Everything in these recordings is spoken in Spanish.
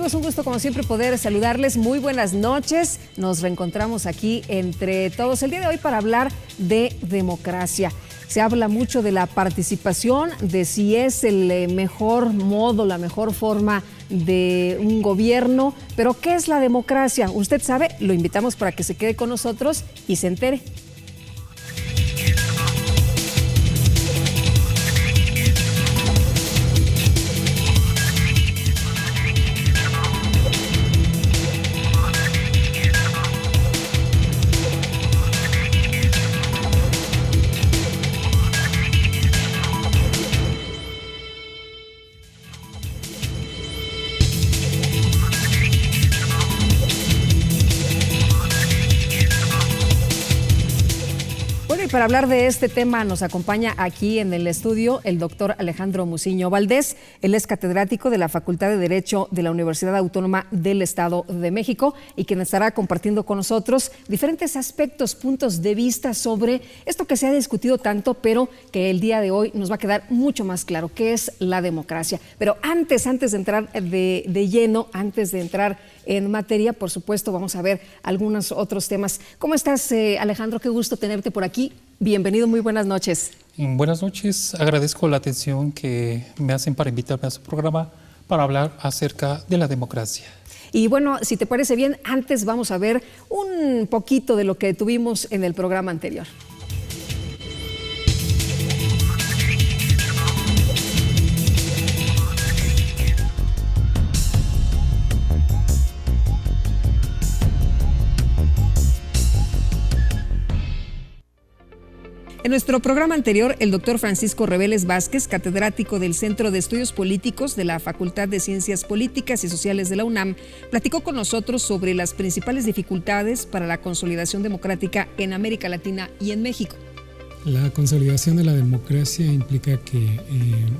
amigos, un gusto como siempre poder saludarles. Muy buenas noches. Nos reencontramos aquí entre todos el día de hoy para hablar de democracia. Se habla mucho de la participación, de si es el mejor modo, la mejor forma de un gobierno. Pero ¿qué es la democracia? Usted sabe, lo invitamos para que se quede con nosotros y se entere. Para hablar de este tema nos acompaña aquí en el estudio el doctor Alejandro Muciño Valdés. Él es catedrático de la Facultad de Derecho de la Universidad Autónoma del Estado de México y quien estará compartiendo con nosotros diferentes aspectos, puntos de vista sobre esto que se ha discutido tanto, pero que el día de hoy nos va a quedar mucho más claro, qué es la democracia. Pero antes de entrar de lleno, antes de entrar en materia, por supuesto, vamos a ver algunos otros temas. ¿Cómo estás, Alejandro? Qué gusto tenerte por aquí. Bienvenido, muy buenas noches. Buenas noches, agradezco la atención que me hacen para invitarme a su programa para hablar acerca de la democracia. Y bueno, si te parece bien, antes vamos a ver un poquito de lo que tuvimos en el programa anterior. En nuestro programa anterior, el doctor Francisco Reveles Vázquez, catedrático del Centro de Estudios Políticos de la Facultad de Ciencias Políticas y Sociales de la UNAM, platicó con nosotros sobre las principales dificultades para la consolidación democrática en América Latina y en México. La consolidación de la democracia implica que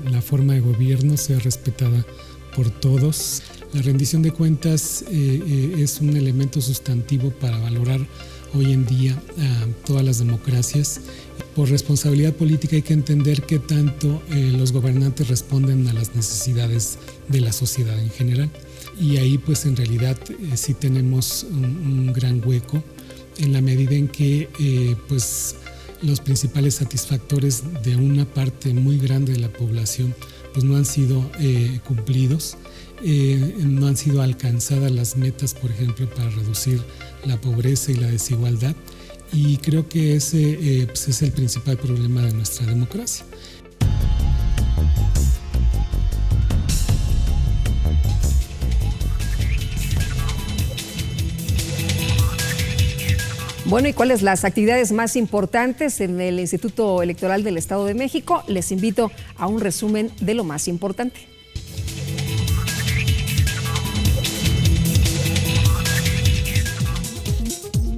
la forma de gobierno sea respetada por todos. La rendición de cuentas es un elemento sustantivo para valorar hoy en día todas las democracias. Por responsabilidad política hay que entender qué tanto los gobernantes responden a las necesidades de la sociedad en general. Y ahí pues en realidad sí tenemos un gran hueco en la medida en que pues los principales satisfactores de una parte muy grande de la población pues no han sido cumplidos. No han sido alcanzadas las metas, por ejemplo, para reducir la pobreza y la desigualdad, y creo que ese es el principal problema de nuestra democracia. Bueno, ¿y cuáles las actividades más importantes en el Instituto Electoral del Estado de México? Les invito a un resumen de lo más importante.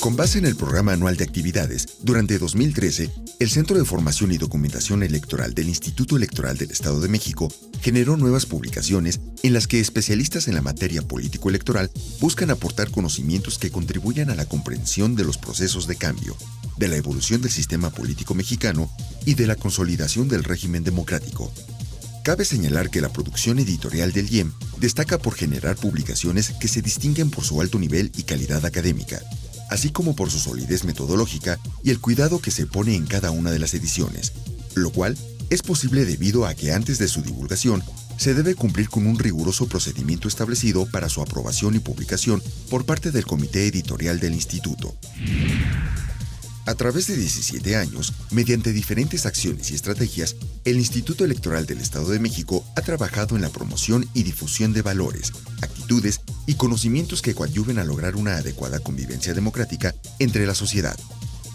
Con base en el programa anual de actividades, durante 2013, el Centro de Formación y Documentación Electoral del Instituto Electoral del Estado de México generó nuevas publicaciones en las que especialistas en la materia político-electoral buscan aportar conocimientos que contribuyan a la comprensión de los procesos de cambio, de la evolución del sistema político mexicano y de la consolidación del régimen democrático. Cabe señalar que la producción editorial del IEM destaca por generar publicaciones que se distinguen por su alto nivel y calidad académica, así como por su solidez metodológica y el cuidado que se pone en cada una de las ediciones, lo cual es posible debido a que antes de su divulgación se debe cumplir con un riguroso procedimiento establecido para su aprobación y publicación por parte del Comité Editorial del Instituto. A través de 17 años, mediante diferentes acciones y estrategias, el Instituto Electoral del Estado de México ha trabajado en la promoción y difusión de valores, actitudes y conocimientos que coadyuven a lograr una adecuada convivencia democrática entre la sociedad,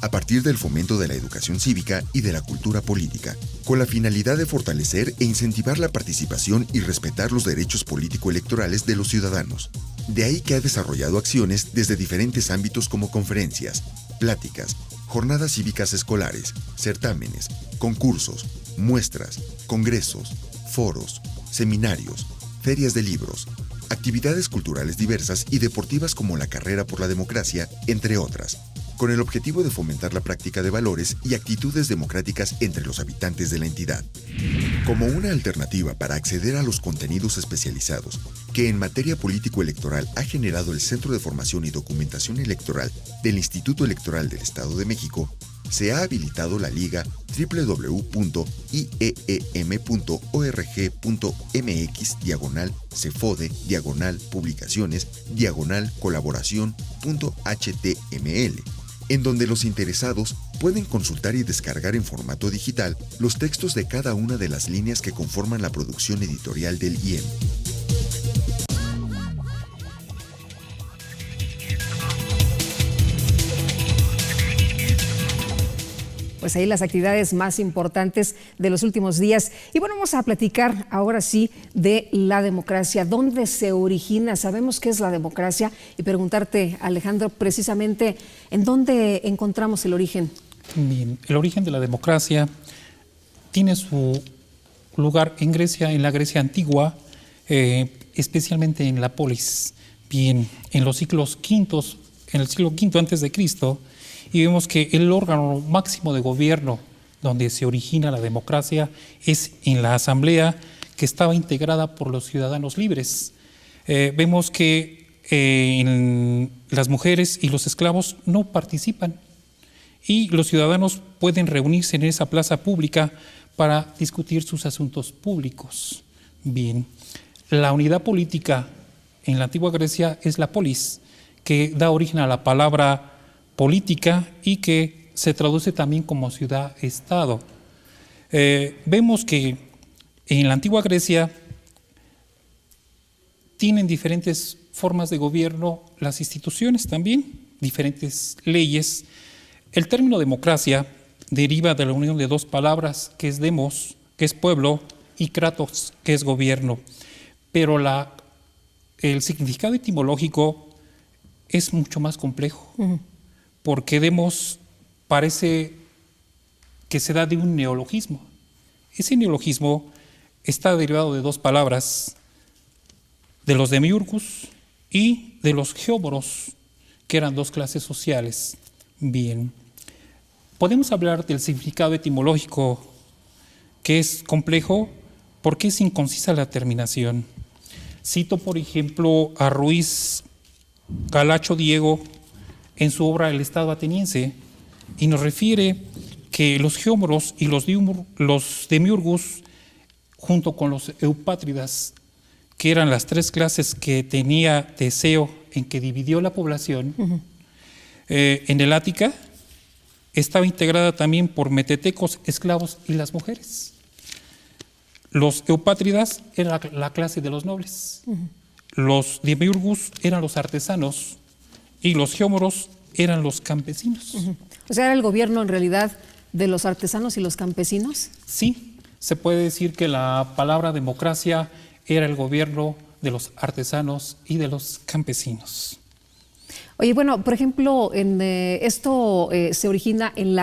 a partir del fomento de la educación cívica y de la cultura política, con la finalidad de fortalecer e incentivar la participación y respetar los derechos político-electorales de los ciudadanos. De ahí que ha desarrollado acciones desde diferentes ámbitos como conferencias, pláticas, jornadas cívicas escolares, certámenes, concursos, muestras, congresos, foros, seminarios, ferias de libros, actividades culturales diversas y deportivas como la carrera por la democracia, entre otras. con el objetivo de fomentar la práctica de valores y actitudes democráticas entre los habitantes de la entidad. Como una alternativa para acceder a los contenidos especializados que en materia político-electoral ha generado el Centro de Formación y Documentación Electoral del Instituto Electoral del Estado de México, se ha habilitado la liga www.ieem.org.mx/publicaciones/colaboración.html, en donde los interesados pueden consultar y descargar en formato digital los textos de cada una de las líneas que conforman la producción editorial del IEM. Pues ahí las actividades más importantes de los últimos días. Y bueno, vamos a platicar ahora sí de la democracia. ¿Dónde se origina? Sabemos qué es la democracia y preguntarte, Alejandro, precisamente, ¿en dónde encontramos el origen? Bien, el origen de la democracia tiene su lugar en Grecia, en la Grecia antigua, especialmente en la polis. Bien, en el siglo V antes de Cristo, y vemos que el órgano máximo de gobierno donde se origina la democracia es en la asamblea, que estaba integrada por los ciudadanos libres. Vemos que las mujeres y los esclavos no participan y los ciudadanos pueden reunirse en esa plaza pública para discutir sus asuntos públicos. Bien, la unidad política en la antigua Grecia es la polis, que da origen a la palabra política y que se traduce también como ciudad-estado. Vemos que en la antigua Grecia tienen diferentes formas de gobierno las instituciones también, diferentes leyes. El término democracia deriva de la unión de dos palabras, que es demos, que es pueblo, y kratos, que es gobierno. Pero el significado etimológico es mucho más complejo. Porque demos parece que se da de un neologismo. Ese neologismo está derivado de dos palabras, de los demiurgus y de los geómoros, que eran dos clases sociales. Bien, podemos hablar del significado etimológico, que es complejo porque es inconcisa la terminación. Cito, por ejemplo, a Ruiz Calacho Diego en su obra El Estado Ateniense, y nos refiere que los geómoros y los demiurgus, junto con los eupátridas, que eran las tres clases que tenía Teseo en que dividió la población, en el Ática estaba integrada también por metetecos, esclavos y las mujeres. Los eupátridas eran la clase de los nobles, los demiurgus eran los artesanos, y los geómoros eran los campesinos. O sea, ¿era el gobierno en realidad de los artesanos y los campesinos? Sí, se puede decir que la palabra democracia era el gobierno de los artesanos y de los campesinos. Oye, bueno, por ejemplo, esto se origina en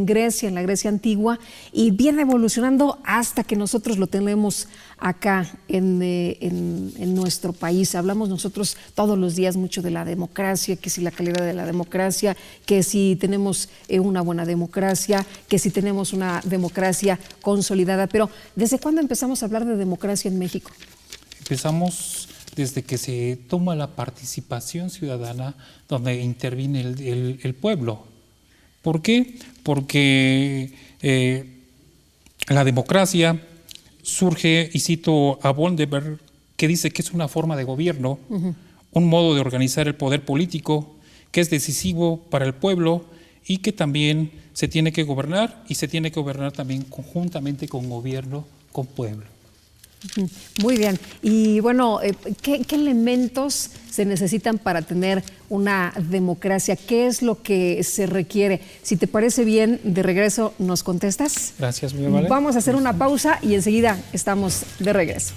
Grecia, en la Grecia antigua, y viene evolucionando hasta que nosotros lo tenemos acá en nuestro país. Hablamos nosotros todos los días mucho de la democracia, que si la calidad de la democracia, que si tenemos una buena democracia, que si tenemos una democracia consolidada. Pero, ¿desde cuándo empezamos a hablar de democracia en México? Empezamos desde que se toma la participación ciudadana, donde interviene el pueblo. ¿Por qué? Porque la democracia surge, y cito a Bondeberg, que dice que es una forma de gobierno, un modo de organizar el poder político, que es decisivo para el pueblo y que también se tiene que gobernar, y se tiene que gobernar también conjuntamente con gobierno, con pueblo. Muy bien. Y bueno, ¿qué elementos se necesitan para tener una democracia? ¿Qué es lo que se requiere? Si te parece bien, de regreso nos contestas. Gracias, muy amable. Vamos a hacer una pausa y enseguida estamos de regreso.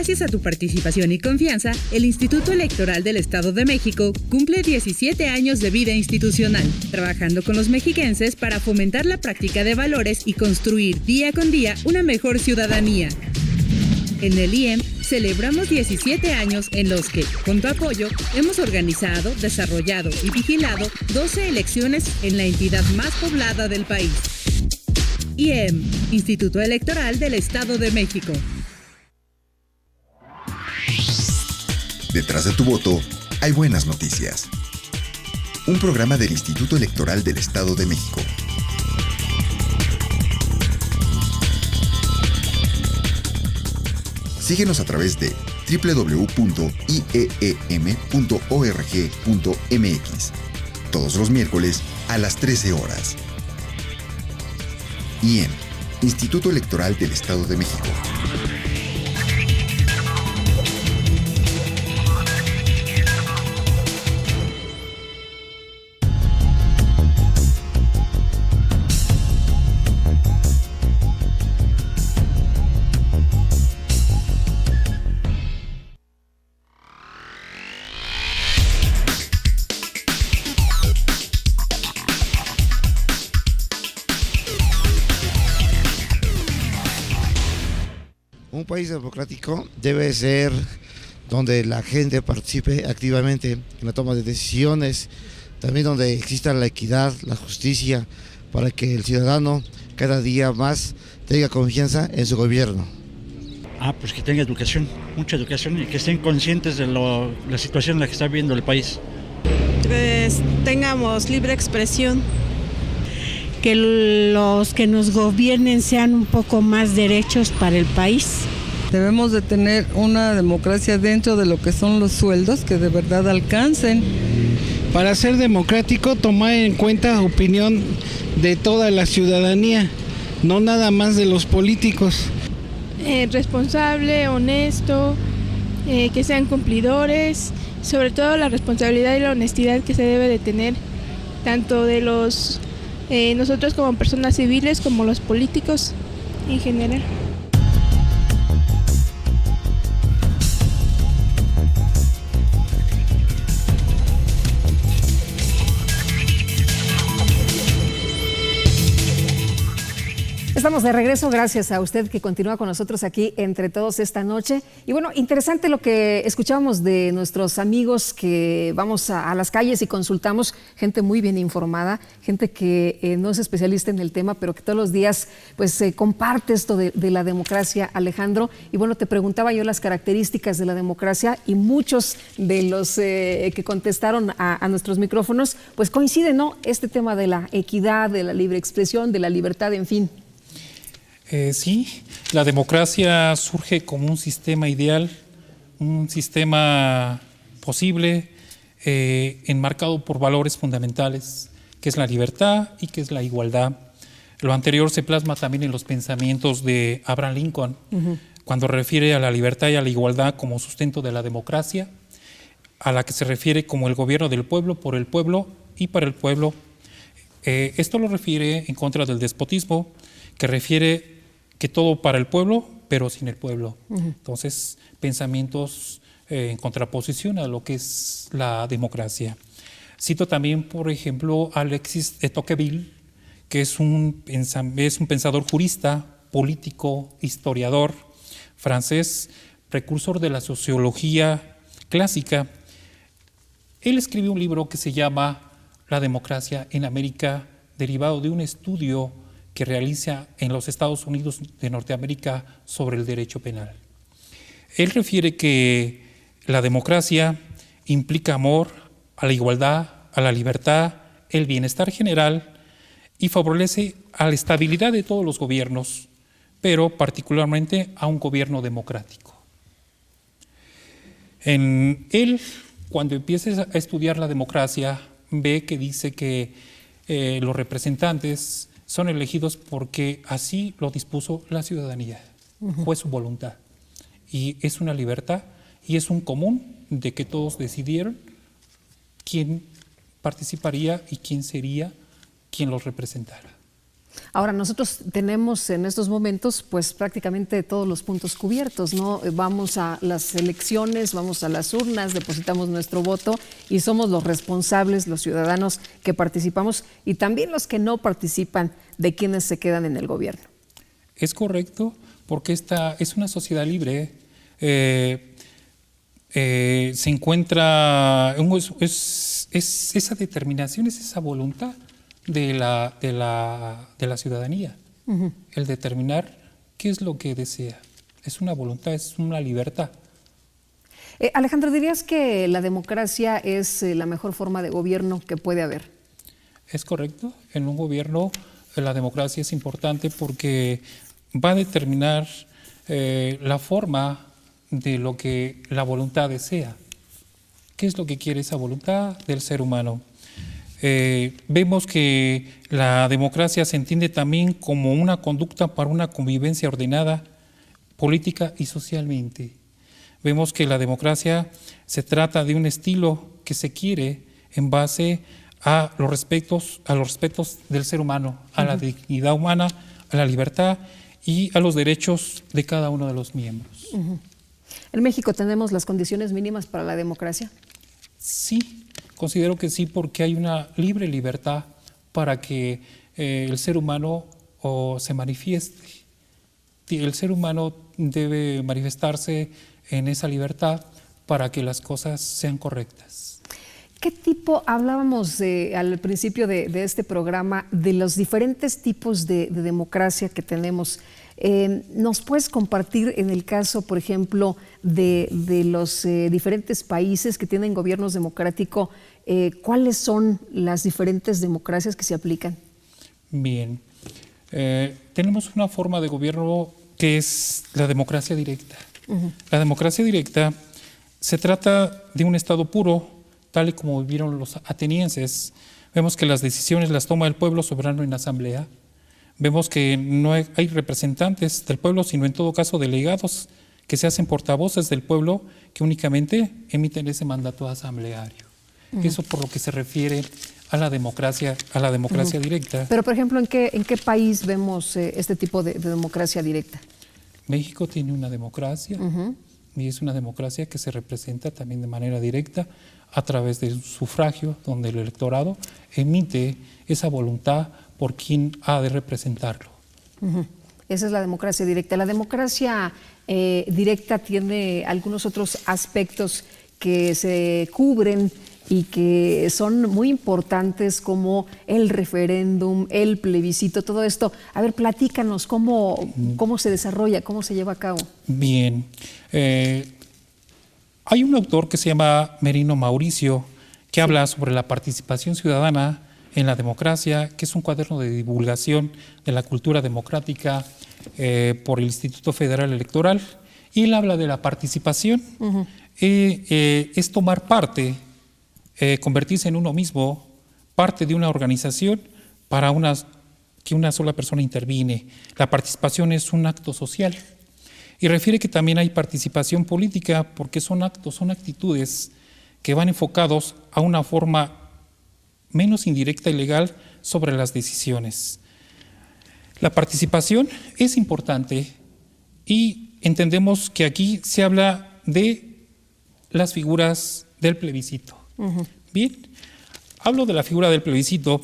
Gracias a tu participación y confianza, el Instituto Electoral del Estado de México cumple 17 años de vida institucional, trabajando con los mexiquenses para fomentar la práctica de valores y construir día con día una mejor ciudadanía. En el IEM celebramos 17 años en los que, con tu apoyo, hemos organizado, desarrollado y vigilado 12 elecciones en la entidad más poblada del país. IEM, Instituto Electoral del Estado de México. Detrás de tu voto hay buenas noticias. Un programa del Instituto Electoral del Estado de México. Síguenos a través de www.ieem.org.mx todos los miércoles a las 13 horas. IEM, Instituto Electoral del Estado de México. Un país democrático debe ser donde la gente participe activamente en la toma de decisiones, también donde exista la equidad, la justicia, para que el ciudadano cada día más tenga confianza en su gobierno. Pues que tenga educación, mucha educación, y que estén conscientes de la situación en la que está viviendo el país. Pues tengamos libre expresión. Que los que nos gobiernen sean un poco más derechos para el país. Debemos de tener una democracia dentro de lo que son los sueldos, que de verdad alcancen. Para ser democrático, tomar en cuenta la opinión de toda la ciudadanía, no nada más de los políticos. Responsable, honesto, que sean cumplidores, sobre todo la responsabilidad y la honestidad que se debe de tener, tanto de los nosotros como personas civiles como los políticos en general. Estamos de regreso, gracias a usted que continúa con nosotros aquí entre todos esta noche. Y bueno, interesante lo que escuchábamos de nuestros amigos que vamos a las calles y consultamos, gente muy bien informada, gente que no es especialista en el tema, pero que todos los días pues comparte esto de la democracia, Alejandro. Y bueno, te preguntaba yo las características de la democracia y muchos de los que contestaron a nuestros micrófonos pues coinciden, ¿no? Este tema de la equidad, de la libre expresión, de la libertad, en fin. Sí, la democracia surge como un sistema ideal, un sistema posible, enmarcado por valores fundamentales, que es la libertad y que es la igualdad. Lo anterior se plasma también en los pensamientos de Abraham Lincoln, cuando refiere a la libertad y a la igualdad como sustento de la democracia, a la que se refiere como el gobierno del pueblo, por el pueblo y para el pueblo. Esto lo refiere en contra del despotismo, que refiere que todo para el pueblo, pero sin el pueblo. Entonces, pensamientos en contraposición a lo que es la democracia. Cito también, por ejemplo, a Alexis de Tocqueville, que es un pensador jurista, político, historiador francés, precursor de la sociología clásica. Él escribió un libro que se llama La democracia en América, derivado de un estudio que realiza en los Estados Unidos de Norteamérica sobre el derecho penal. Él refiere que la democracia implica amor a la igualdad, a la libertad, el bienestar general y favorece a la estabilidad de todos los gobiernos, pero particularmente a un gobierno democrático. Él, cuando empieza a estudiar la democracia, ve que dice que los representantes son elegidos porque así lo dispuso la ciudadanía, fue su voluntad. Y es una libertad y es un común de que todos decidieron quién participaría y quién sería quien los representara. Ahora, nosotros tenemos en estos momentos pues prácticamente todos los puntos cubiertos, ¿no? Vamos a las elecciones, vamos a las urnas, depositamos nuestro voto y somos los responsables, los ciudadanos que participamos y también los que no participan de quienes se quedan en el gobierno. Es correcto, porque esta es una sociedad libre. Se encuentra, es esa determinación, es esa voluntad de la ciudadanía, el determinar qué es lo que desea. Es una voluntad, es una libertad. Alejandro, ¿dirías que la democracia es la mejor forma de gobierno que puede haber? Es correcto. En un gobierno la democracia es importante porque va a determinar la forma de lo que la voluntad desea. ¿Qué es lo que quiere esa voluntad del ser humano? Vemos que la democracia se entiende también como una conducta para una convivencia ordenada, política y socialmente. Vemos que la democracia se trata de un estilo que se quiere en base a los respetos del ser humano, a la dignidad humana, a la libertad y a los derechos de cada uno de los miembros. ¿En México tenemos las condiciones mínimas para la democracia? Sí. Considero que sí, porque hay una libre libertad para que el ser humano se manifieste. El ser humano debe manifestarse en esa libertad para que las cosas sean correctas. ¿Qué tipo, hablábamos al principio de este programa, de los diferentes tipos de democracia que tenemos? ¿Nos puedes compartir en el caso, por ejemplo, de los diferentes países que tienen gobiernos democráticos, cuáles son las diferentes democracias que se aplican? Bien, tenemos una forma de gobierno que es la democracia directa. La democracia directa se trata de un Estado puro, tal y como vivieron los atenienses. Vemos que las decisiones las toma el pueblo soberano en asamblea. Vemos que no hay representantes del pueblo, sino en todo caso delegados que se hacen portavoces del pueblo que únicamente emiten ese mandato asambleario. Eso por lo que se refiere a la democracia directa. Pero, por ejemplo, ¿en qué país vemos este tipo de democracia directa? México tiene una democracia y es una democracia que se representa también de manera directa a través del sufragio, donde el electorado emite esa voluntad por quien ha de representarlo. Esa es la democracia directa. La democracia directa tiene algunos otros aspectos que se cubren y que son muy importantes, como el referéndum, el plebiscito, todo esto. A ver, platícanos cómo se desarrolla, cómo se lleva a cabo. Bien. Hay un autor que se llama Merino Mauricio, que habla sobre la participación ciudadana en la democracia, que es un cuaderno de divulgación de la cultura democrática por el Instituto Federal Electoral, y él habla de la participación. Es tomar parte, convertirse en uno mismo, parte de una organización para que una sola persona interviene. La participación es un acto social. Y refiere que también hay participación política, porque son actos, son actitudes que van enfocados a una forma menos indirecta y legal sobre las decisiones. La participación es importante y entendemos que aquí se habla de las figuras del plebiscito. Bien, hablo de la figura del plebiscito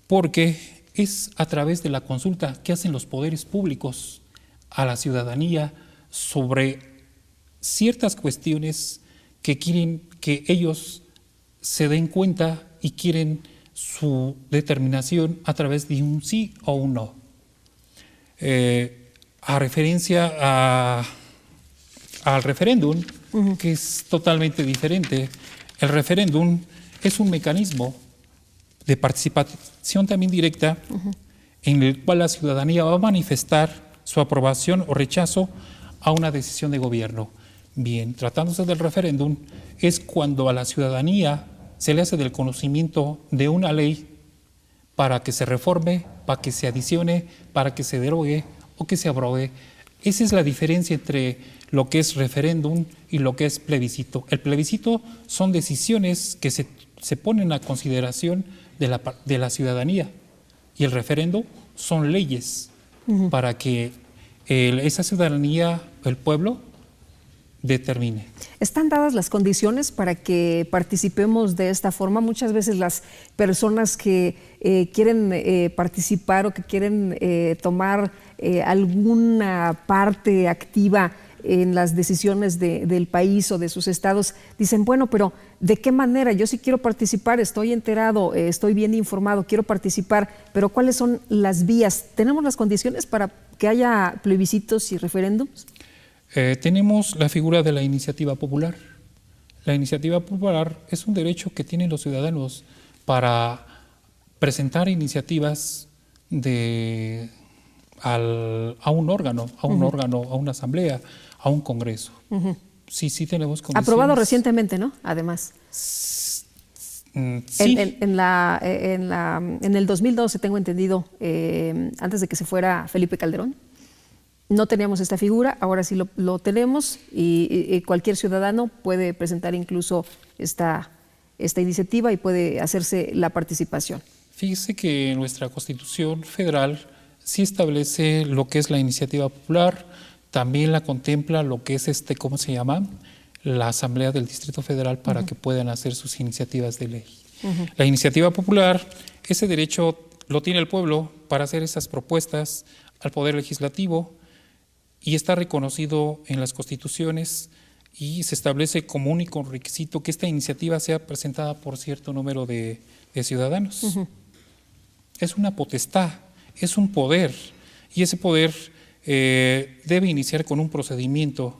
porque es a través de la consulta que hacen los poderes públicos a la ciudadanía sobre ciertas cuestiones que quieren que ellos se den cuenta y quieren su determinación a través de un sí o un no. A referencia al referéndum, que es totalmente diferente. El referéndum es un mecanismo de participación también directa en el cual la ciudadanía va a manifestar su aprobación o rechazo a una decisión de gobierno. Bien, tratándose del referéndum, es cuando a la ciudadanía se le hace del conocimiento de una ley para que se reforme, para que se adicione, para que se derogue o que se abrogue. Esa es la diferencia entre lo que es referéndum y lo que es plebiscito. El plebiscito son decisiones que se ponen a consideración de la ciudadanía, y el referéndum son leyes para que esa ciudadanía, el pueblo, determine. ¿Están dadas las condiciones para que participemos de esta forma? Muchas veces las personas que quieren participar o que quieren tomar alguna parte activa en las decisiones del país o de sus estados, dicen, bueno, pero ¿de qué manera? Yo sí quiero participar, estoy enterado, estoy bien informado, quiero participar, pero ¿cuáles son las vías? ¿Tenemos las condiciones para que haya plebiscitos y referéndums? Tenemos la figura de la iniciativa popular. La iniciativa popular es un derecho que tienen los ciudadanos para presentar iniciativas a un órgano, a una asamblea, a un congreso. Sí tenemos condiciones. Aprobado recientemente, ¿no? Además. Sí. En el 2012, tengo entendido, antes de que se fuera Felipe Calderón, no teníamos esta figura, ahora sí lo tenemos y cualquier ciudadano puede presentar incluso esta iniciativa y puede hacerse la participación. Fíjese que nuestra Constitución Federal sí establece lo que es la iniciativa popular, también la contempla lo que es ¿cómo se llama? La Asamblea del Distrito Federal para que puedan hacer sus iniciativas de ley. La iniciativa popular, ese derecho lo tiene el pueblo para hacer esas propuestas al Poder Legislativo y está reconocido en las constituciones y se establece como único requisito que esta iniciativa sea presentada por cierto número de ciudadanos. Es una potestad, es un poder y ese poder debe iniciar con un procedimiento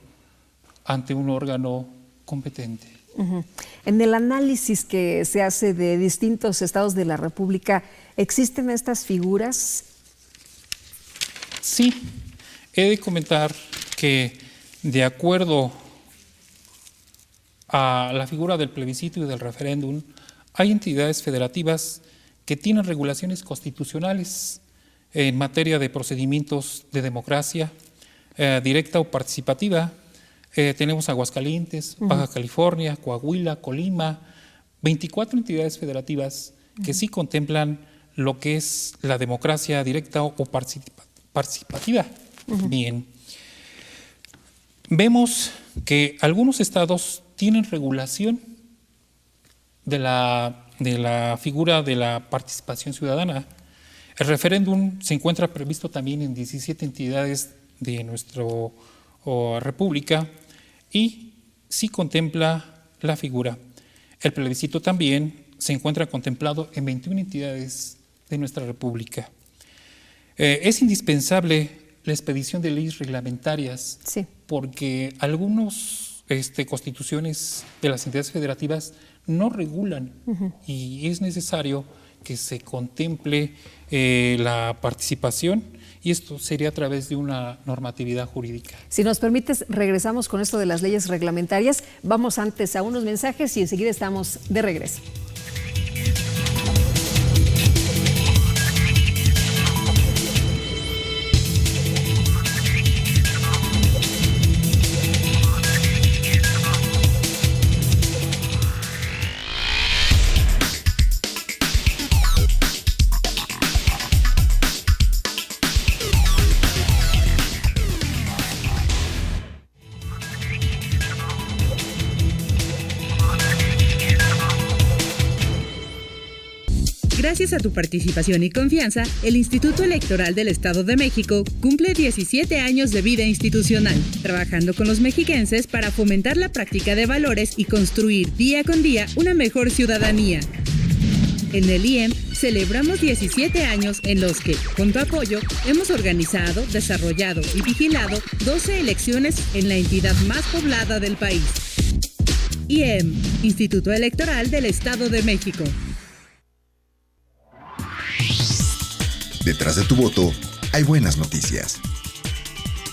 ante un órgano competente. En el análisis que se hace de distintos estados de la República, ¿existen estas figuras? Sí, he de comentar que de acuerdo a la figura del plebiscito y del referéndum, hay entidades federativas que tienen regulaciones constitucionales en materia de procedimientos de democracia directa o participativa. Tenemos Aguascalientes, Baja California, Coahuila, Colima, 24 entidades federativas que sí contemplan lo que es la democracia directa o participativa. Bien. Vemos que algunos estados tienen regulación de la figura de la participación ciudadana. El referéndum se encuentra previsto también en 17 entidades de nuestra república y sí contempla la figura. El plebiscito también se encuentra contemplado en 21 entidades de nuestra república. Es indispensable la expedición de leyes reglamentarias porque algunas constituciones de las entidades federativas no regulan y es necesario que se contemple la participación y esto sería a través de una normatividad jurídica. Si nos permites, regresamos con esto de las leyes reglamentarias. Vamos antes a unos mensajes y enseguida estamos de regreso. Gracias a tu participación y confianza, el Instituto Electoral del Estado de México cumple 17 años de vida institucional, trabajando con los mexiquenses para fomentar la práctica de valores y construir día con día una mejor ciudadanía. En el IEM celebramos 17 años en los que, con tu apoyo, hemos organizado, desarrollado y vigilado 12 elecciones en la entidad más poblada del país. IEM, Instituto Electoral del Estado de México. Detrás de tu voto hay buenas noticias.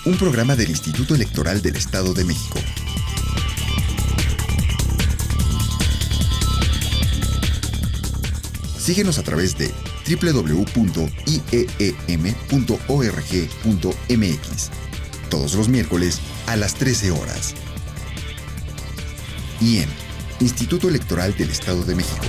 Un programa del Instituto Electoral del Estado de México. Síguenos a través de www.ieem.org.mx todos los miércoles a las 13 horas. IEM, Instituto Electoral del Estado de México.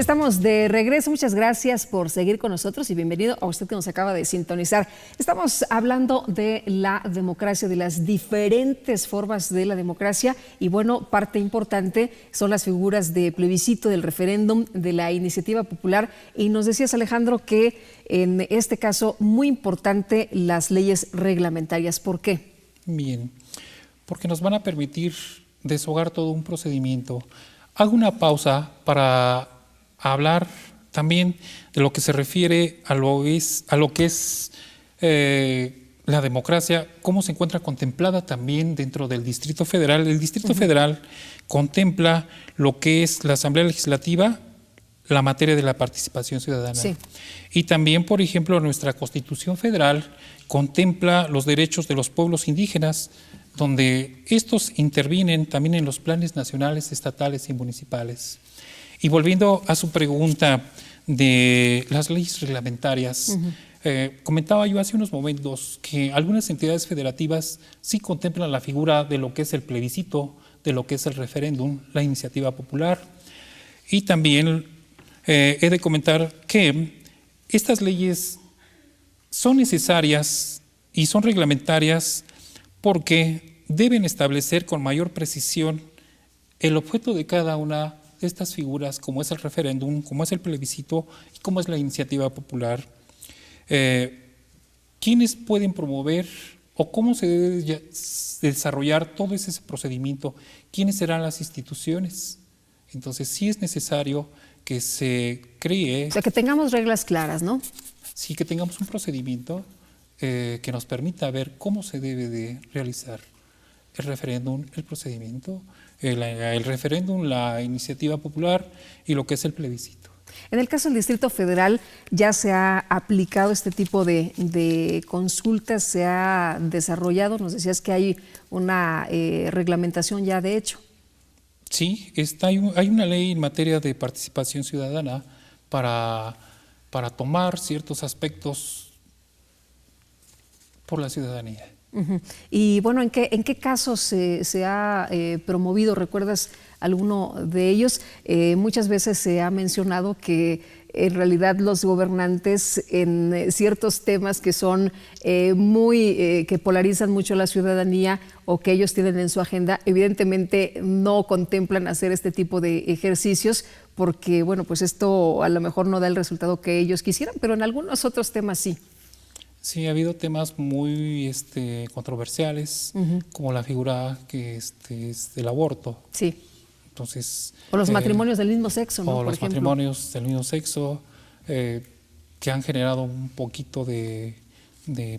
estamos de regreso. Muchas gracias por seguir con nosotros y bienvenido a usted que nos acaba de sintonizar. Estamos hablando de la democracia, de las diferentes formas de la democracia y bueno, parte importante son las figuras de plebiscito, del referéndum, de la iniciativa popular y nos decías, Alejandro, que en este caso muy importante las leyes reglamentarias. ¿Por qué? Bien, porque nos van a permitir deshogar todo un procedimiento. Hago una pausa para hablar también de lo que se refiere a lo que es la democracia, cómo se encuentra contemplada también dentro del Distrito Federal. El Distrito Federal contempla lo que es la Asamblea Legislativa, la materia de la participación ciudadana. Sí. Y también, por ejemplo, nuestra Constitución Federal contempla los derechos de los pueblos indígenas, donde estos intervienen también en los planes nacionales, estatales y municipales. Y volviendo a su pregunta de las leyes reglamentarias, comentaba yo hace unos momentos que algunas entidades federativas sí contemplan la figura de lo que es el plebiscito, de lo que es el referéndum, la iniciativa popular. Y también he de comentar que estas leyes son necesarias y son reglamentarias porque deben establecer con mayor precisión el objeto de cada una de estas figuras, como es el referéndum, como es el plebiscito y como es la iniciativa popular. ¿Quiénes pueden promover o cómo se debe desarrollar todo ese procedimiento? ¿Quiénes serán las instituciones? Entonces sí es necesario que se cree... O sea, que tengamos reglas claras, ¿no? Sí, que tengamos un procedimiento que nos permita ver cómo se debe de realizar el referéndum, el procedimiento, el referéndum, la iniciativa popular y lo que es el plebiscito. En el caso del Distrito Federal ya se ha aplicado este tipo de consultas, se ha desarrollado, nos decías que hay una reglamentación ya de hecho. Sí, hay una ley en materia de participación ciudadana para tomar ciertos aspectos por la ciudadanía. Y bueno, ¿en qué casos se ha promovido? ¿Recuerdas alguno de ellos? Muchas veces se ha mencionado que en realidad los gobernantes en ciertos temas que son que polarizan mucho a la ciudadanía o que ellos tienen en su agenda, evidentemente no contemplan hacer este tipo de ejercicios porque, bueno, pues esto a lo mejor no da el resultado que ellos quisieran, pero en algunos otros temas sí. Sí, ha habido temas muy controversiales, como la figura que es del aborto. Sí. Entonces, o los matrimonios del mismo sexo, ¿no? O los matrimonios del mismo sexo, que han generado un poquito de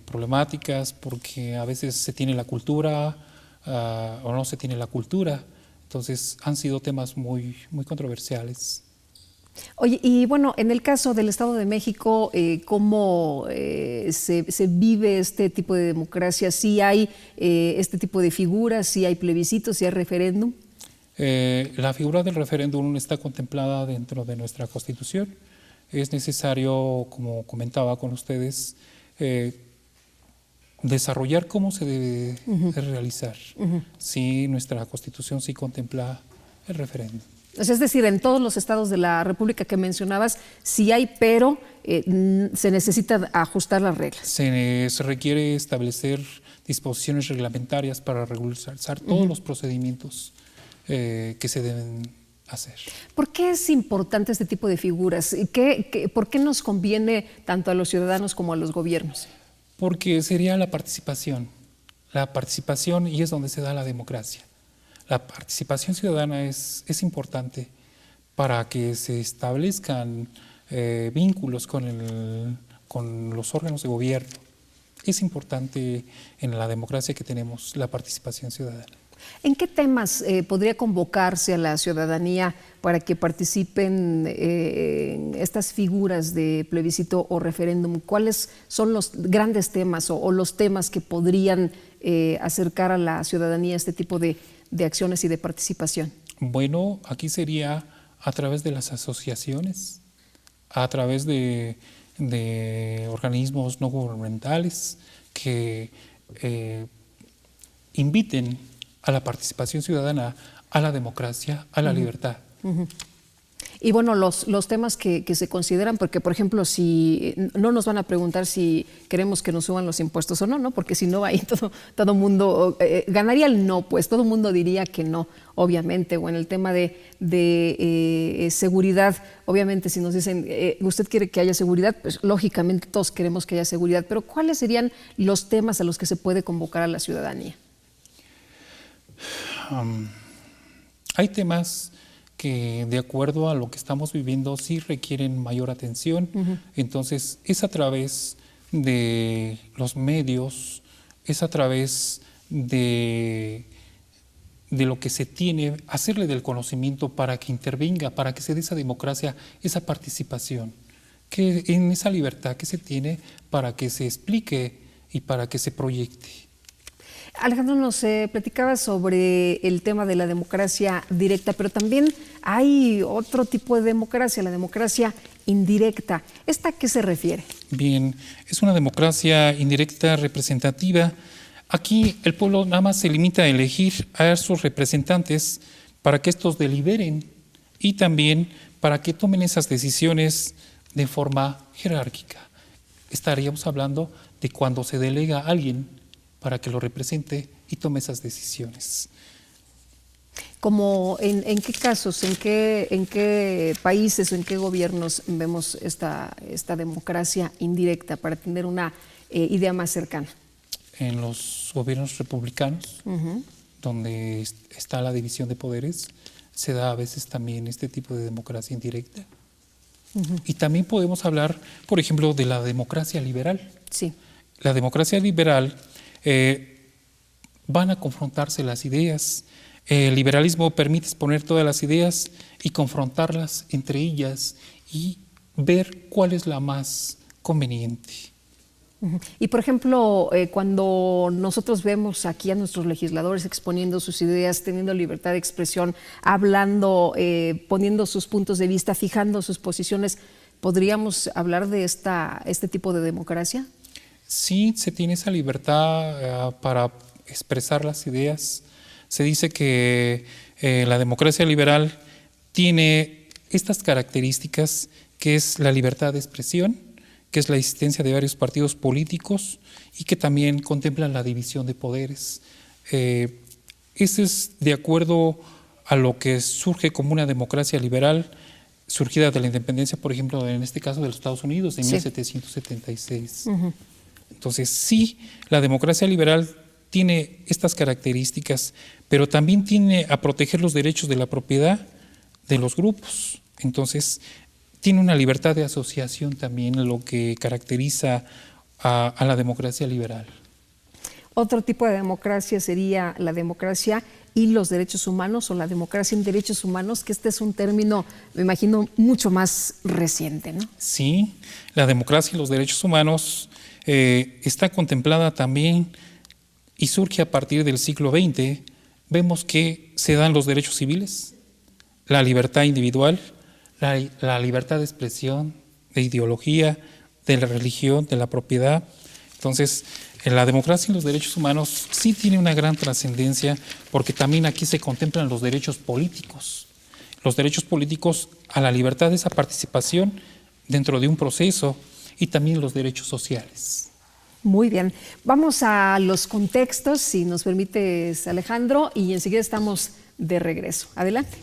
problemáticas porque a veces se tiene la cultura o no se tiene la cultura. Entonces, han sido temas muy, muy controversiales. Oye, y bueno, en el caso del Estado de México, ¿cómo se vive este tipo de democracia? ¿Sí hay este tipo de figuras? ¿Sí hay plebiscitos? ¿Sí hay referéndum? La figura del referéndum está contemplada dentro de nuestra Constitución. Es necesario, como comentaba con ustedes, desarrollar cómo se debe de realizar. Sí, nuestra Constitución sí contempla el referéndum. O sea, es decir, en todos los estados de la República que mencionabas, sí hay, pero se necesita ajustar las reglas. Se requiere establecer disposiciones reglamentarias para regularizar todos los procedimientos que se deben hacer. ¿Por qué es importante este tipo de figuras? ¿Por qué nos conviene tanto a los ciudadanos como a los gobiernos? Porque sería la participación y es donde se da la democracia. La participación ciudadana es importante para que se establezcan vínculos con los órganos de gobierno. Es importante en la democracia que tenemos la participación ciudadana. ¿En qué temas podría convocarse a la ciudadanía para que participen en estas figuras de plebiscito o referéndum? ¿Cuáles son los grandes temas o los temas que podrían acercar a la ciudadanía a este tipo de acciones y de participación? Bueno, aquí sería a través de las asociaciones, a través de organismos no gubernamentales que inviten a la participación ciudadana, a la democracia, a la libertad. Y bueno, los temas que se consideran, porque por ejemplo, si no nos van a preguntar si queremos que nos suban los impuestos o no, ¿no? Porque si no, ahí todo mundo ganaría el no, pues todo mundo diría que no, obviamente. O en el tema de seguridad, obviamente si nos dicen, usted quiere que haya seguridad, pues lógicamente todos queremos que haya seguridad, pero ¿cuáles serían los temas a los que se puede convocar a la ciudadanía? Hay temas que de acuerdo a lo que estamos viviendo sí requieren mayor atención. Entonces es a través de los medios, es a través de lo que se tiene, hacerle del conocimiento para que intervenga, para que se dé esa democracia, esa participación, que en esa libertad que se tiene para que se explique y para que se proyecte. Alejandro, nos platicaba sobre el tema de la democracia directa, pero también hay otro tipo de democracia, la democracia indirecta. ¿Esta a qué se refiere? Bien, es una democracia indirecta representativa. Aquí el pueblo nada más se limita a elegir a sus representantes para que estos deliberen y también para que tomen esas decisiones de forma jerárquica. Estaríamos hablando de cuando se delega a alguien para que lo represente y tome esas decisiones. ¿Como en qué casos, en qué países o en qué gobiernos vemos esta democracia indirecta para tener una idea más cercana? En los gobiernos republicanos, donde está la división de poderes, se da a veces también este tipo de democracia indirecta. Y también podemos hablar, por ejemplo, de la democracia liberal. Sí. La democracia liberal van a confrontarse las ideas. El liberalismo permite exponer todas las ideas y confrontarlas entre ellas y ver cuál es la más conveniente. Y por ejemplo, cuando nosotros vemos aquí a nuestros legisladores exponiendo sus ideas, teniendo libertad de expresión, hablando, poniendo sus puntos de vista, fijando sus posiciones, ¿podríamos hablar de este tipo de democracia? Sí, se tiene esa libertad para expresar las ideas. Se dice que la democracia liberal tiene estas características, que es la libertad de expresión, que es la existencia de varios partidos políticos y que también contemplan la división de poderes. Ese es de acuerdo a lo que surge como una democracia liberal, surgida de la independencia, por ejemplo, en este caso de los Estados Unidos, en 1776. Entonces, sí, la democracia liberal tiene estas características, pero también tiene a proteger los derechos de la propiedad de los grupos. Entonces, tiene una libertad de asociación también, lo que caracteriza a la democracia liberal. Otro tipo de democracia sería la democracia y los derechos humanos, o la democracia en derechos humanos, que este es un término, me imagino, mucho más reciente, ¿no? Sí, la democracia y los derechos humanos está contemplada también y surge a partir del siglo XX. Vemos que se dan los derechos civiles, la libertad individual, la libertad de expresión, de ideología, de la religión, de la propiedad. Entonces, la democracia y los derechos humanos sí tiene una gran trascendencia, porque también aquí se contemplan los derechos políticos a la libertad de esa participación dentro de un proceso, y también los derechos sociales. Muy bien, vamos a los contextos, si nos permites, Alejandro, y enseguida estamos de regreso. Adelante.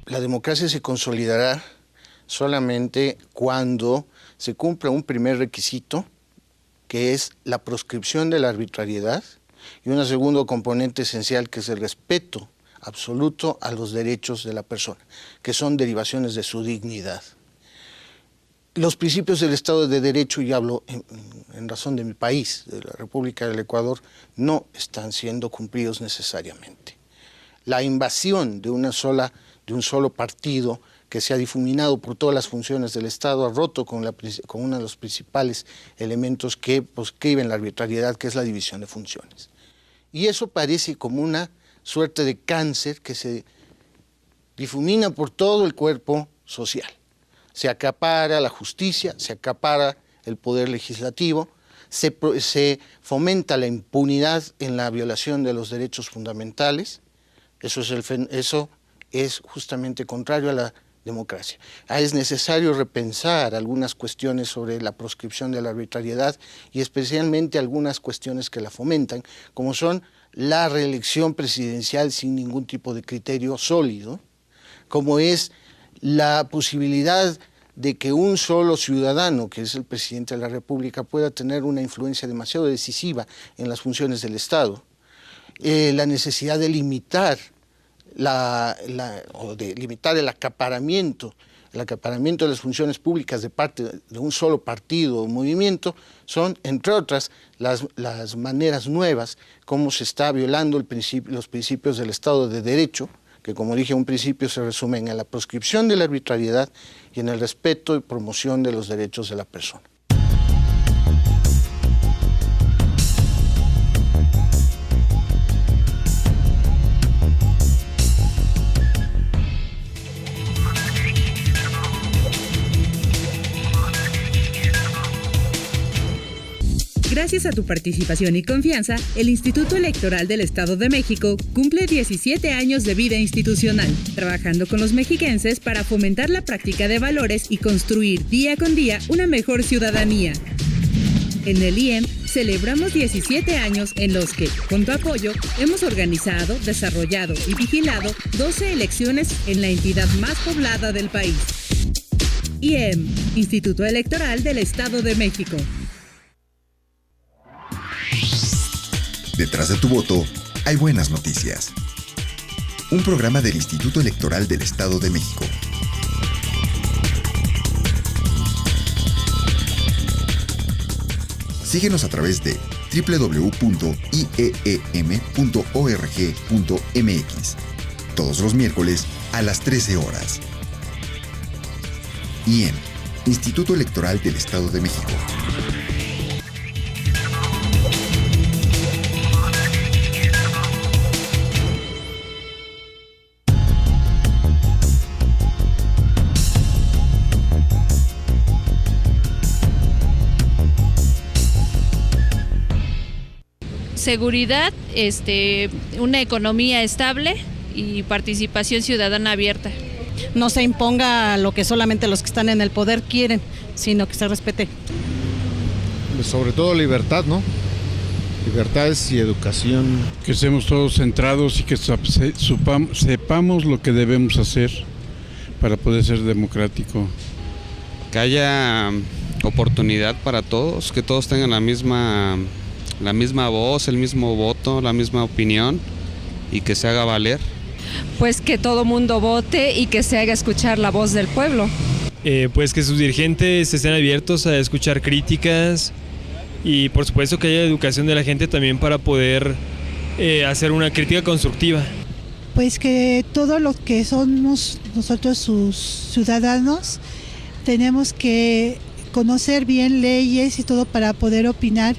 La democracia se consolidará solamente cuando se cumpla un primer requisito, que es la proscripción de la arbitrariedad, y un segundo componente esencial, que es el respeto absoluto a los derechos de la persona, que son derivaciones de su dignidad. Los principios del Estado de Derecho, y hablo en razón de mi país, de la República del Ecuador, no están siendo cumplidos necesariamente. La invasión de un solo partido que se ha difuminado por todas las funciones del Estado ha roto con uno de los principales elementos que proscriben la arbitrariedad, que es la división de funciones. Y eso parece como una suerte de cáncer que se difumina por todo el cuerpo social. Se acapara la justicia, se acapara el poder legislativo, se fomenta la impunidad en la violación de los derechos fundamentales. Eso es justamente contrario a la democracia. Es necesario repensar algunas cuestiones sobre la proscripción de la arbitrariedad y especialmente algunas cuestiones que la fomentan, como son la reelección presidencial sin ningún tipo de criterio sólido, como es la posibilidad de que un solo ciudadano, que es el presidente de la República, pueda tener una influencia demasiado decisiva en las funciones del Estado, la necesidad de limitar el acaparamiento de las funciones públicas de parte de un solo partido o movimiento, son, entre otras, las maneras nuevas como se está violando los principios del Estado de Derecho, que, como dije en un principio, se resumen en la proscripción de la arbitrariedad y en el respeto y promoción de los derechos de la persona. Gracias a tu participación y confianza, el Instituto Electoral del Estado de México cumple 17 años de vida institucional, trabajando con los mexiquenses para fomentar la práctica de valores y construir día con día una mejor ciudadanía. En el IEM celebramos 17 años en los que, con tu apoyo, hemos organizado, desarrollado y vigilado 12 elecciones en la entidad más poblada del país. IEM, Instituto Electoral del Estado de México. Detrás de tu voto hay buenas noticias. Un programa del Instituto Electoral del Estado de México. Síguenos a través de www.ieem.org.mx todos los miércoles a las 13 horas. IEM, Instituto Electoral del Estado de México. Seguridad, una economía estable y participación ciudadana abierta. No se imponga lo que solamente los que están en el poder quieren, sino que se respete. Sobre todo libertad, ¿no? Libertades y educación. Que estemos todos centrados y que sepamos lo que debemos hacer para poder ser democrático. Que haya oportunidad para todos, que todos tengan la misma voz, el mismo voto, la misma opinión y que se haga valer. Pues que todo mundo vote y que se haga escuchar la voz del pueblo. Pues que sus dirigentes estén abiertos a escuchar críticas y por supuesto que haya educación de la gente también para poder hacer una crítica constructiva. Pues que todo lo que somos nosotros sus ciudadanos tenemos que conocer bien leyes y todo para poder opinar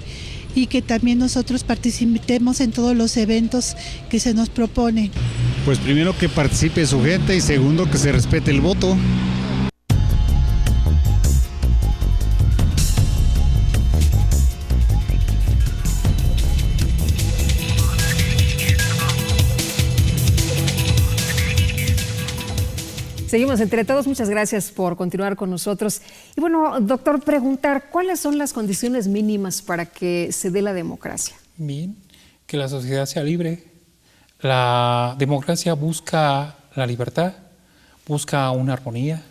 y que también nosotros participemos en todos los eventos que se nos proponen. Pues primero que participe su gente y segundo que se respete el voto. Seguimos entre todos, muchas gracias por continuar con nosotros. Y bueno, doctor, preguntar, ¿cuáles son las condiciones mínimas para que se dé la democracia? Bien, que la sociedad sea libre. La democracia busca la libertad, busca una armonía,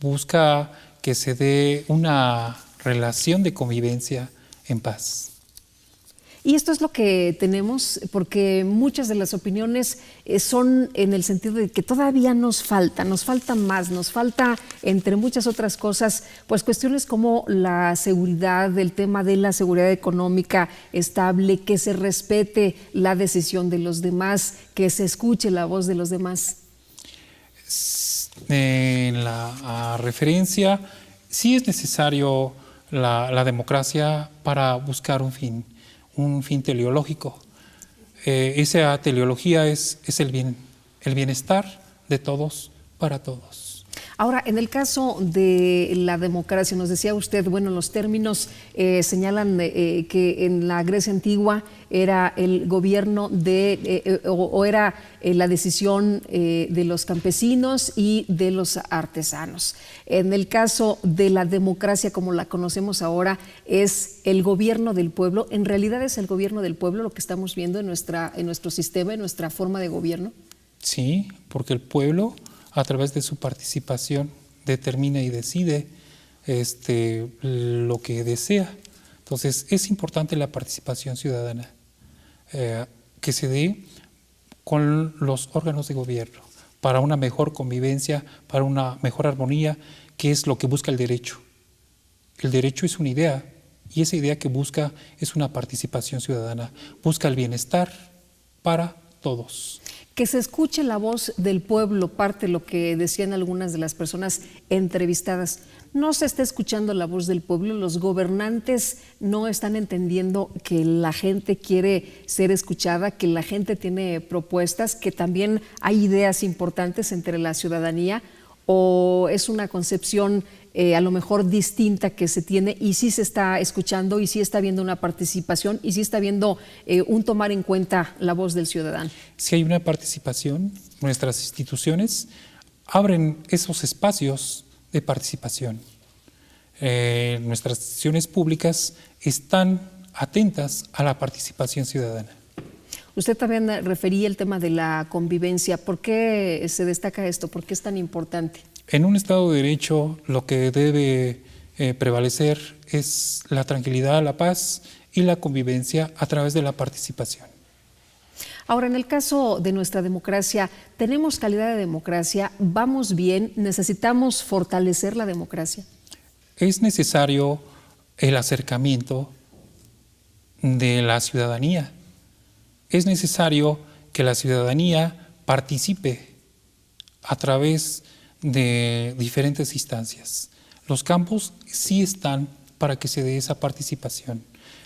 busca que se dé una relación de convivencia en paz. Y esto es lo que tenemos, porque muchas de las opiniones son en el sentido de que todavía nos falta más, nos falta, entre muchas otras cosas, pues cuestiones como la seguridad, el tema de la seguridad económica estable, que se respete la decisión de los demás, que se escuche la voz de los demás. En la referencia, sí es necesario la democracia para buscar un fin teleológico. Esa teleología es el bienestar de todos para todos. Ahora, en el caso de la democracia, nos decía usted, bueno, los términos señalan que en la Grecia antigua era el gobierno o era la decisión de los campesinos y de los artesanos. En el caso de la democracia como la conocemos ahora, es el gobierno del pueblo. ¿En realidad es el gobierno del pueblo lo que estamos viendo en nuestro sistema, en nuestra forma de gobierno? Sí, porque el pueblo, a través de su participación, determina y decide lo que desea. Entonces, es importante la participación ciudadana que se dé con los órganos de gobierno para una mejor convivencia, para una mejor armonía, que es lo que busca el derecho. El derecho es una idea, y esa idea que busca es una participación ciudadana. Busca el bienestar para todos. Que se escuche la voz del pueblo, parte de lo que decían algunas de las personas entrevistadas. No se está escuchando la voz del pueblo, los gobernantes no están entendiendo que la gente quiere ser escuchada, que la gente tiene propuestas, que también hay ideas importantes entre la ciudadanía, o es una concepción a lo mejor distinta que se tiene y sí se está escuchando y sí está habiendo una participación y sí está habiendo un tomar en cuenta la voz del ciudadano. Si hay una participación, nuestras instituciones abren esos espacios de participación. Nuestras instituciones públicas están atentas a la participación ciudadana. Usted también refería el tema de la convivencia. ¿Por qué se destaca esto? ¿Por qué es tan importante? En un Estado de Derecho lo que debe prevalecer es la tranquilidad, la paz y la convivencia a través de la participación. Ahora, en el caso de nuestra democracia, ¿tenemos calidad de democracia? ¿Vamos bien? ¿Necesitamos fortalecer la democracia? Es necesario el acercamiento de la ciudadanía. Es necesario que la ciudadanía participe a través de diferentes instancias. Los campos sí están para que se dé esa participación.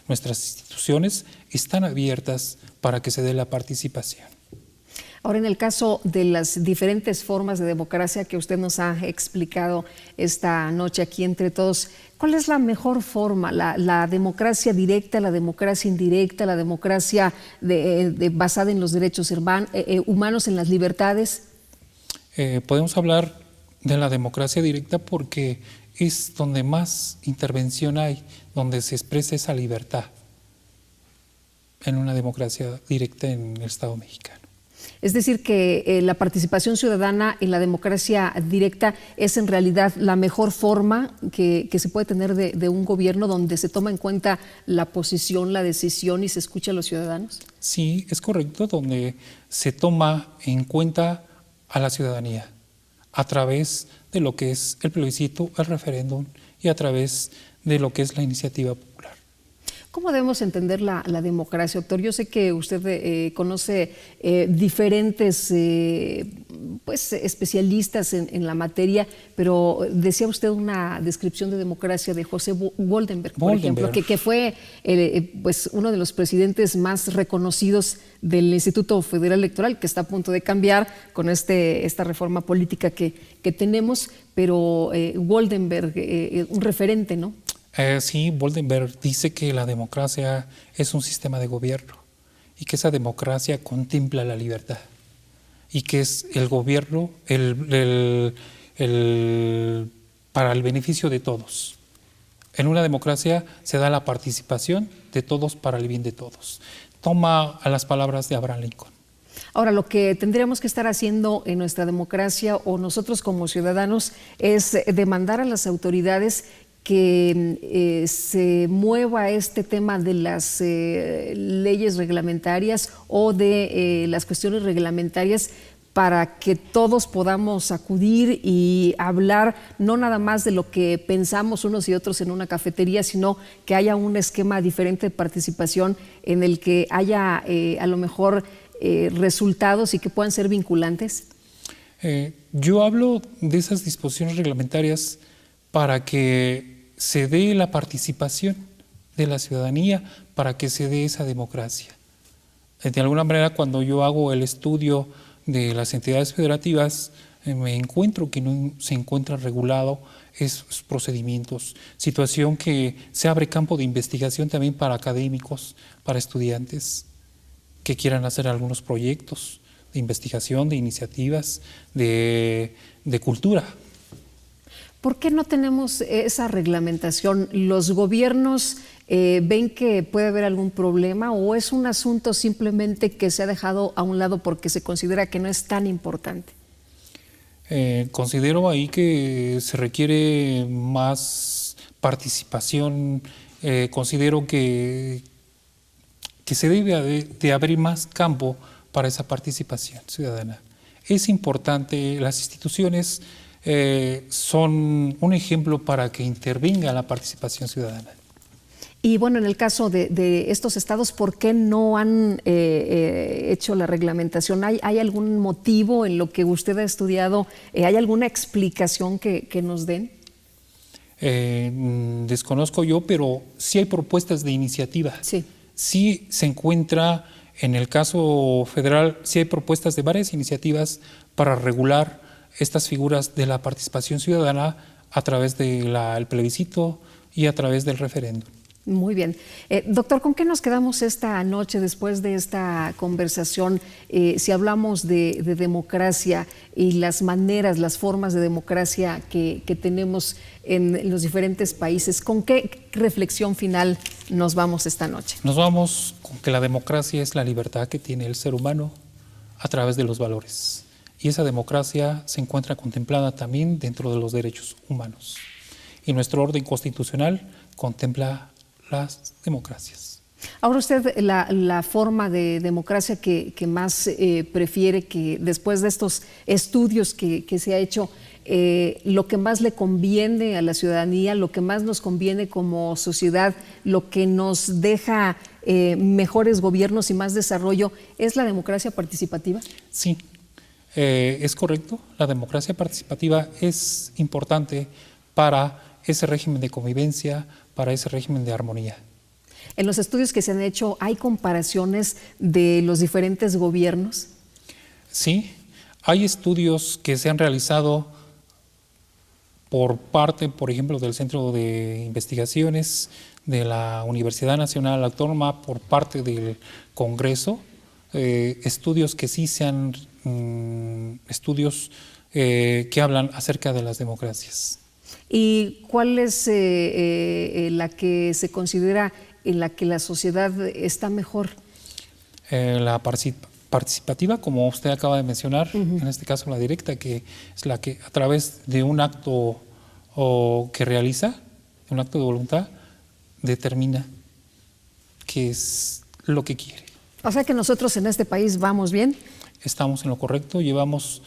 Nuestras instituciones están abiertas para que se dé la participación. Ahora, en el caso de las diferentes formas de democracia que usted nos ha explicado esta noche aquí entre todos, ¿cuál es la mejor forma? ¿La democracia directa, la democracia indirecta, la democracia basada en los derechos humanos, en las libertades? Podemos hablar de la democracia directa porque es donde más intervención hay, donde se expresa esa libertad en una democracia directa en el Estado mexicano. Es decir, que la participación ciudadana en la democracia directa es en realidad la mejor forma que se puede tener de un gobierno donde se toma en cuenta la posición, la decisión y se escucha a los ciudadanos. Sí, es correcto, donde se toma en cuenta a la ciudadanía a través de lo que es el plebiscito, el referéndum y a través de lo que es la iniciativa popular. ¿Cómo debemos entender la democracia, doctor? Yo sé que usted conoce diferentes especialistas en la materia, pero decía usted una descripción de democracia de José Goldenberg, por ejemplo, que fue uno de los presidentes más reconocidos del Instituto Federal Electoral, que está a punto de cambiar con esta reforma política que tenemos, pero Goldenberg, un referente, ¿no? Sí, Goldenberg dice que la democracia es un sistema de gobierno y que esa democracia contempla la libertad y que es el gobierno para el beneficio de todos. En una democracia se da la participación de todos para el bien de todos. Toma a las palabras de Abraham Lincoln. Ahora, lo que tendríamos que estar haciendo en nuestra democracia o nosotros como ciudadanos es demandar a las autoridades que se mueva este tema de las leyes reglamentarias o de las cuestiones reglamentarias para que todos podamos acudir y hablar no nada más de lo que pensamos unos y otros en una cafetería, sino que haya un esquema diferente de participación en el que haya a lo mejor resultados y que puedan ser vinculantes. Yo hablo de esas disposiciones reglamentarias para que se dé la participación de la ciudadanía, para que se dé esa democracia. De alguna manera, cuando yo hago el estudio de las entidades federativas, me encuentro que no se encuentra regulado esos procedimientos, situación que se abre campo de investigación también para académicos, para estudiantes que quieran hacer algunos proyectos de investigación, de iniciativas, de cultura. ¿Por qué no tenemos esa reglamentación? ¿Los gobiernos ven que puede haber algún problema o es un asunto simplemente que se ha dejado a un lado porque se considera que no es tan importante? Considero ahí que se requiere más participación, considero que se debe de abrir más campo para esa participación ciudadana. Es importante, las instituciones son un ejemplo para que intervenga la participación ciudadana. Y bueno, en el caso de estos estados, ¿por qué no han hecho la reglamentación? ¿Hay algún motivo en lo que usted ha estudiado? ¿Hay alguna explicación que nos den? Desconozco yo, pero sí hay propuestas de iniciativa. Sí. Sí se encuentra, en el caso federal, sí hay propuestas de varias iniciativas para regular estas figuras de la participación ciudadana a través del plebiscito y a través del referéndum. Muy bien. Doctor, ¿con qué nos quedamos esta noche después de esta conversación? Si hablamos de democracia y las maneras, las formas de democracia que tenemos en los diferentes países, ¿con qué reflexión final nos vamos esta noche? Nos vamos con que la democracia es la libertad que tiene el ser humano a través de los valores. Y esa democracia se encuentra contemplada también dentro de los derechos humanos. Y nuestro orden constitucional contempla las democracias. Ahora usted, la forma de democracia que más prefiere, que después de estos estudios que se ha hecho, lo que más le conviene a la ciudadanía, lo que más nos conviene como sociedad, lo que nos deja mejores gobiernos y más desarrollo, ¿es la democracia participativa? Sí, es correcto. La democracia participativa es importante para ese régimen de convivencia, para ese régimen de armonía. En los estudios que se han hecho, ¿hay comparaciones de los diferentes gobiernos? Sí, hay estudios que se han realizado por parte, por ejemplo, del Centro de Investigaciones de la Universidad Nacional Autónoma, por parte del Congreso, estudios que sí sean estudios que hablan acerca de las democracias. ¿Y cuál es la que se considera en la que la sociedad está mejor? La participativa, como usted acaba de mencionar, en este caso la directa, que es la que a través de un acto que realiza, un acto de voluntad, determina qué es lo que quiere. O sea que nosotros en este país vamos bien. Estamos en lo correcto, llevamos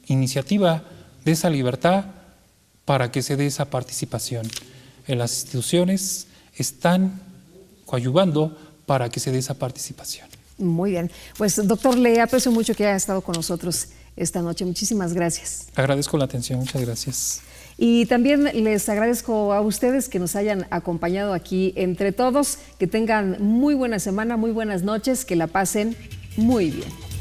iniciativa de esa libertad para que se dé esa participación. Las instituciones están coadyuvando para que se dé esa participación. Muy bien. Pues doctor, le aprecio mucho que haya estado con nosotros esta noche. Muchísimas gracias. Agradezco la atención, muchas gracias. Y también les agradezco a ustedes que nos hayan acompañado aquí entre todos. Que tengan muy buena semana, muy buenas noches, que la pasen muy bien.